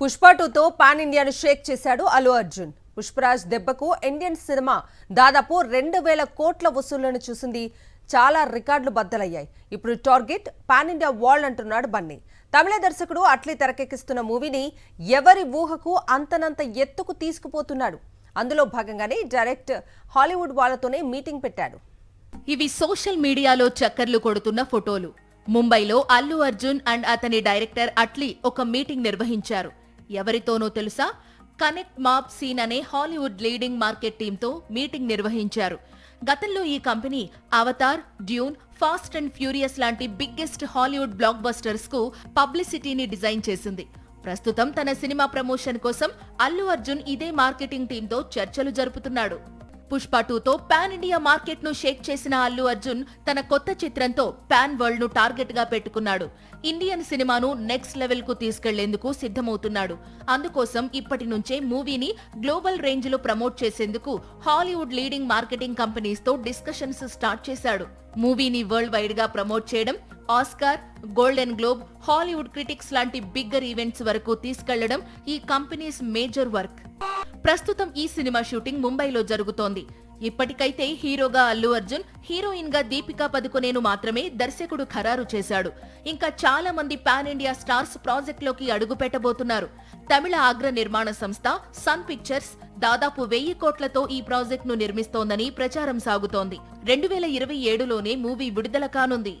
పుష్ప 2తో పాన్ ఇండియాను షేక్ చేశాడు అల్లు అర్జున్. పుష్పరాజ్ దెబ్బకు ఇండియన్ సినిమా దాదాపు 2000 కోట్ల వసూళ్లను చూసింది. చాలా రికార్డులు బద్దలయ్యాయి. ఇప్పుడు టార్గెట్ పాన్ ఇండియా వరల్డ్ అంటున్నాడు బన్నీ. తమిళ దర్శకుడు అట్లీ తెరకెక్కిస్తున్న మూవీని ఎవరి ఊహకు అంతనంత ఎత్తుకు తీసుకుపోతున్నాడు. అందులో భాగంగానే డైరెక్ట్ హాలీవుడ్ వాళ్ళతోనే మీటింగ్ పెట్టాడు. ఇవి సోషల్ మీడియాలో చక్కర్లు కొడుతున్న ఫోటోలు. ముంబైలో అల్లు అర్జున్ అండ్ అతని డైరెక్టర్ అట్లీ ఒక మీటింగ్ నిర్వహించారు. ఎవరితోనో తెలుసా? కనెక్ట్ మాప్ సీన్ అనే హాలీవుడ్ లీడింగ్ మార్కెట్ టీంతో మీటింగ్ నిర్వహించారు. గతంలో ఈ company Avatar, Dune, fast and furious లాంటి బిగ్గెస్ట్ హాలీవుడ్ బ్లాక్ బస్టర్స్ కు పబ్లిసిటీని డిజైన్ చేసింది. ప్రస్తుతం తన సినిమా ప్రమోషన్ కోసం అల్లు అర్జున్ ఇదే మార్కెటింగ్ టీంతో చర్చలు జరుపుతున్నాడు. పుష్ప 2తో పాన్ ఇండియా మార్కెట్ ను షేక్ చేసిన అల్లు అర్జున్ తన కొత్త చిత్రంతో పాన్ వరల్డ్ ను టార్గెట్ గా పెట్టుకున్నాడు. ఇండియన్ సినిమాను నెక్స్ట్ లెవెల్ కు తీసుకెళ్లేందుకు సిద్ధమవుతున్నాడు. అందుకోసం ఇప్పటి నుంచే మూవీని గ్లోబల్ రేంజ్ లో ప్రమోట్ చేసేందుకు హాలీవుడ్ లీడింగ్ మార్కెటింగ్ కంపెనీస్ తో డిస్కషన్స్ స్టార్ట్ చేశాడు. మూవీని వరల్డ్ వైడ్ గా ప్రమోట్ చేయడం, Oscar, golden globe, Hollywood critics లాంటి బిగ్గర్ ఈవెంట్స్ వరకు తీసుకెళ్లడం ఈ కంపెనీస్ మేజర్ వర్క్. ప్రస్తుతం ఈ సినిమా షూటింగ్ ముంబైలో జరుగుతోంది. ఇప్పటికైతే హీరోగా అల్లు అర్జున్, హీరోయిన్ గా దీపికా పదుకొనేను మాత్రమే దర్శకుడు ఖరారు చేశాడు. ఇంకా చాలా మంది పాన్ ఇండియా స్టార్స్ ప్రాజెక్ట్ లోకి అడుగు పెట్టబోతున్నారు. తమిళ అగ్ర నిర్మాణ సంస్థ సన్ పిక్చర్స్ దాదాపు 1000 కోట్లతో ఈ ప్రాజెక్ట్ ను నిర్మిస్తోందని ప్రచారం సాగుతోంది. 2027లోనే మూవీ విడుదల కానుంది.